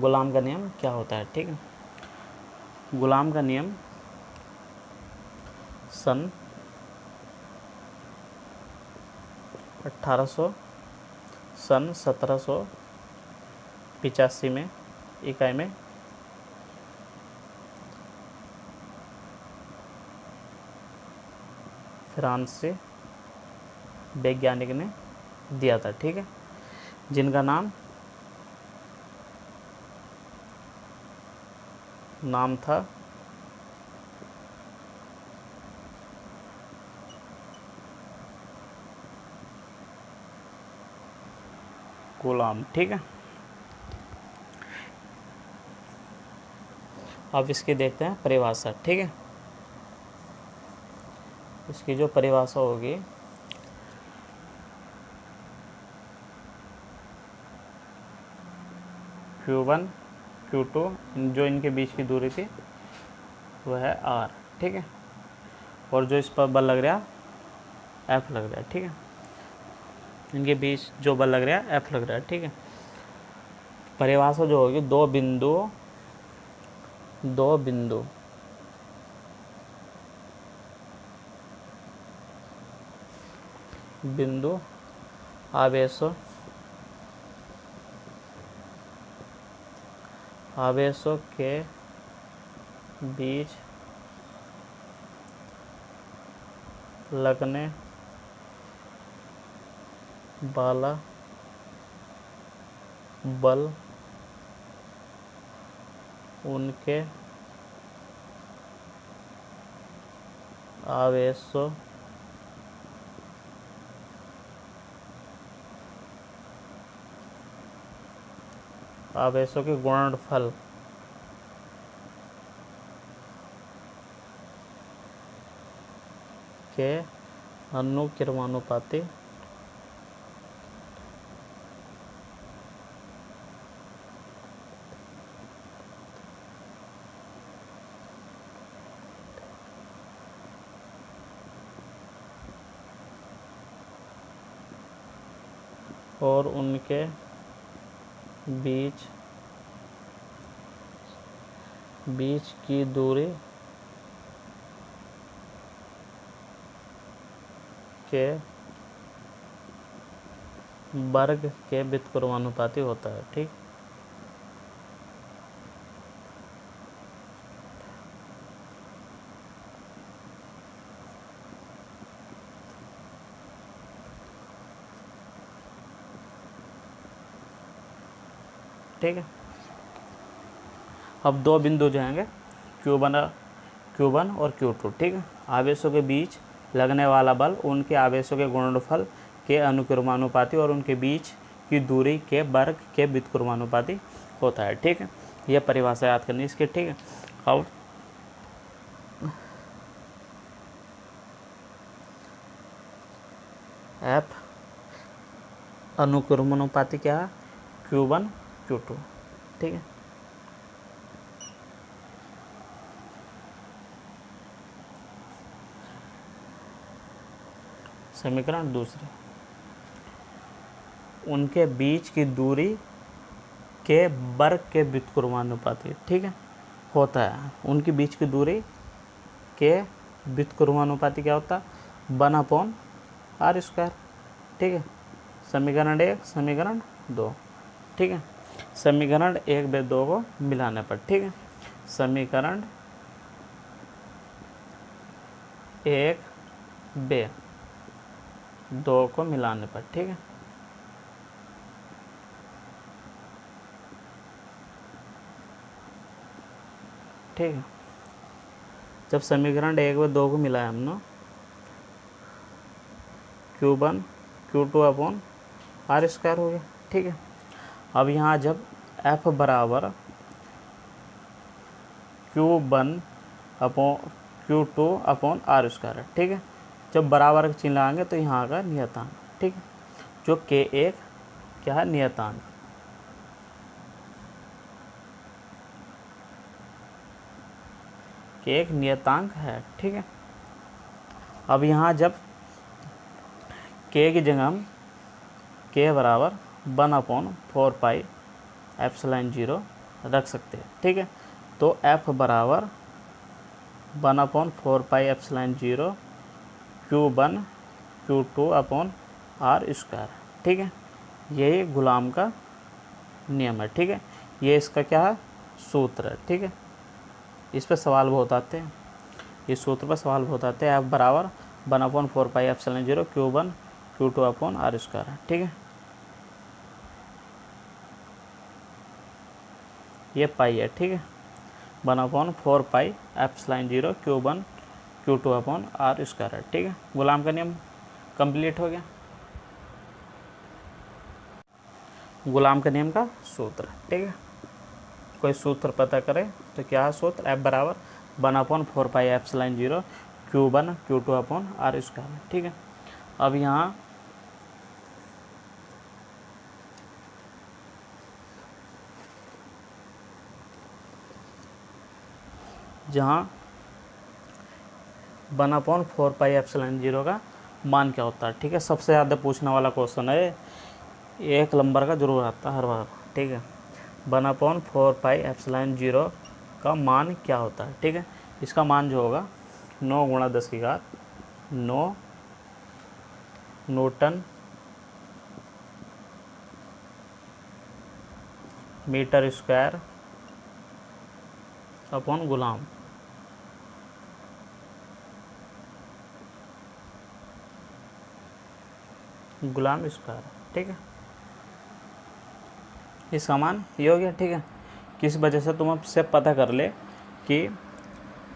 गुलाम का नियम क्या होता है। ठीक है, गुलाम का नियम सन 1785 में इकाई में फ्रांस से वैज्ञानिक ने दिया था। ठीक है, जिनका नाम था गुलाम। ठीक है, अब इसकी देखते हैं परिभाषा। ठीक है, इसकी जो परिभाषा होगी Q1 Q2 जो इनके बीच की दूरी थी वह है R। ठीक है, और जो इस पर बल लग रहा F लग रहा है। ठीक है, इनके बीच जो बल लग रहा है F लग रहा है। ठीक है, परिभाषा जो होगी दो बिंदु आवेशों के बीच लगने वाला बल उनके आवेशों के गुणनफल के अनुक्रमानुपाती और उनके बीच की दूरी के वर्ग के व्युत्क्रमानुपाती होता है। ठीक, ठीक है, अब दो बिंदु जाएंगे Q1 और Q2। ठीक है, आवेशों के बीच लगने वाला बल उनके आवेशों के गुणनफल के अनुक्रमानुपाती और उनके बीच की दूरी के वर्ग के व्युत्क्रमानुपाती होता है। ठीक है, यह परिभाषा याद करनी इसकी। ठीक है, अब F अनुक्रमानुपाती क्या है Q1 Q2। ठीक है, समीकरण दूसरे, उनके बीच की दूरी के वर्ग के व्युत्क्रमानुपाती। ठीक है, होता है उनके बीच की दूरी के व्युत्क्रमानुपाती क्या होता है 1/r²। ठीक है, समीकरण 1 समीकरण 2। ठीक है, समीकरण 1 व 2 को मिलाने पर। ठीक है, समीकरण 1 व 2 को मिलाने पर। ठीक है, ठीक है, जब समीकरण 1 व 2 को मिलाया हमने Q1 Q2 अपॉन r² हो गया। ठीक है, अब यहाँ जब F बराबर Q1 upon Q2 upon r² है। ठीक है, जब बराबर का चिन्ह लगाएंगे तो यहाँ का नियतांक। ठीक है, जो K1 क्या है नियतांक, K1 नियतांक है। ठीक है, अब यहाँ जब K की जगह हम K बराबर 1/4 पाई एप्सिलॉन 0 रख सकते हैं, ठीक है। तो F बराबर 1/4πε0 Q1 Q2/R², ठीक है। यही गुलाम का नियम है, ठीक है। ये इसका क्या है, सूत्र है, ठीक है। इस पर सवाल बहुत आते हैं, इस सूत्र पर सवाल बहुत आते हैं। F बराबर 1/4πε0 Q1 Q2/R², ठीक है। ये पाई है, ठीक है। 1/4πε0 Q1 Q2/R², ठीक है। गुलाम का नियम कंप्लीट हो गया। गुलाम के नियम का सूत्र, ठीक है। कोई सूत्र पता करे तो क्या है सूत्र, F बराबर 1/4πε0 Q1 Q2/R², ठीक है। अब यहाँ जहाँ 1/4πε0 का मान क्या होता है, ठीक है। सबसे ज़्यादा पूछने वाला क्वेश्चन है, 1 नंबर का जरूर आता है हर बार, ठीक है। 1/4πε0 का मान क्या होता है, ठीक है। इसका मान जो होगा 9 × 10⁹9 न्यूटन मीटर स्क्वायर अपॉन गुलाम, गुलाम स्क्वायर, ठीक है। इसका मान ये हो गया, ठीक है। किस वजह से तुम अब से पता कर ले कि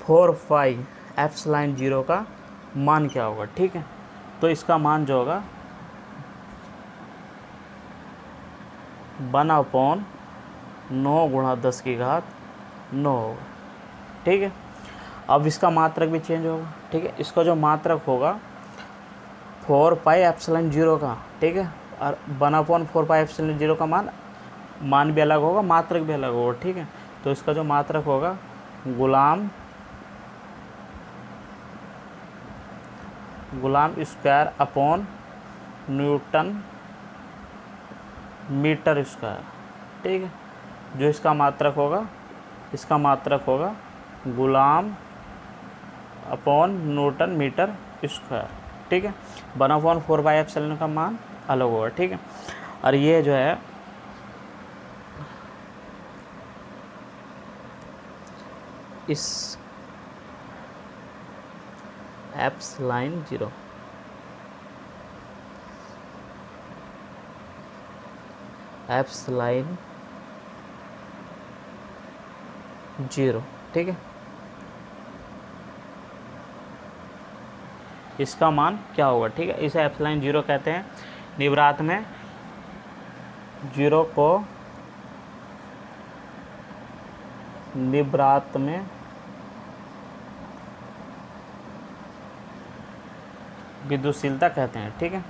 4πε0 का मान क्या होगा, ठीक है। तो इसका मान जो होगा 1/9 × 10⁹9 होगा, ठीक है। अब इसका मात्रक भी चेंज होगा, ठीक है। इसका जो मात्रक होगा 4πε0 का, ठीक है। और 1/4πε0 का मान भी अलग होगा, मात्रक भी अलग होगा, ठीक है। तो इसका जो मात्रक होगा coulomb square upon newton metre square, ठीक है। जो इसका मात्रक होगा coulomb upon newton metre square, ठीक है। 1/4πε का मान अलग होगा, ठीक है। और ये जो है इस ε0 ठीक है। इसका मान क्या होगा, ठीक है। इसे ε0 कहते हैं। निवृत्त में 0 को निवृत्त में विद्युतशीलता कहते हैं, ठीक है।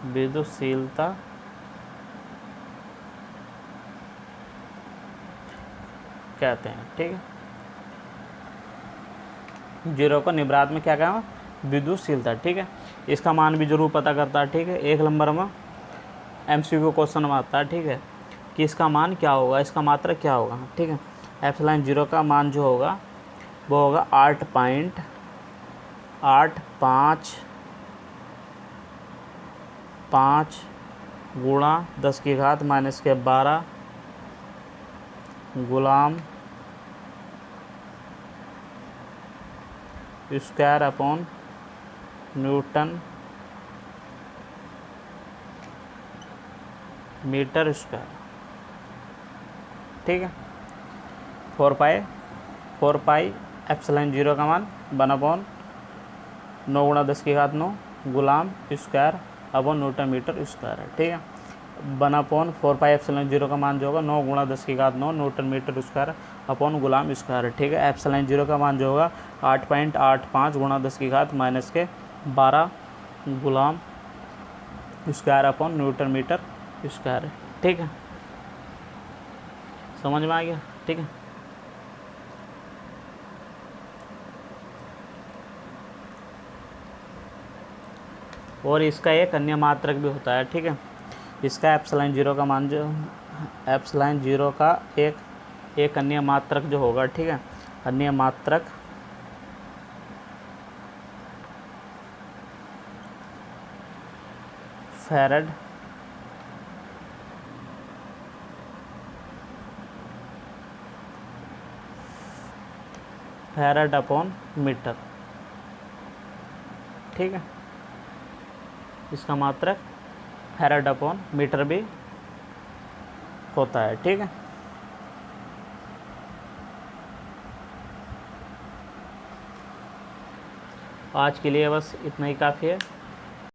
विद्युतशीलता कहते हैं, ठीक है। 0 को निवृत्त में क्या कहें, विद्युतशीलता, ठीक है। इसका मान भी जरूर पता करता है, ठीक है। 1 नंबर में MCQ क्वेश्चन में आता है, ठीक है, कि इसका मान क्या होगा, इसका मात्रक क्या होगा, ठीक है। ε0 का मान जो होगा वो होगा 8.855 × 10⁻⁻12 coulomb square upon newton metre square, ठीक है। 4πε0 का मान 1/9 × 10⁻9 coulomb square upon newton metre square है, ठीक है। 1/4πε0 का मान जो होगा 9 × 10⁻9 newton metre square upon coulomb square है, ठीक है। ε0 का मान जो होगा 8.85 × 10⁻12 coulomb square upon newton metre square है, ठीक है। समझ में आ गया, ठीक है। और इसका एक अन्य मात्रक भी होता है, ठीक है। इसका एप्सिलॉन 0 का मान जो एप्सिलॉन 0 का एक अन्य मात्रक जो होगा, ठीक है, अन्य मात्रक फैराड अपॉन मीटर, ठीक है। इसका मात्रक फैराड अपॉन मीटर भी होता है, ठीक है। आज के लिए बस इतना ही काफ़ी है।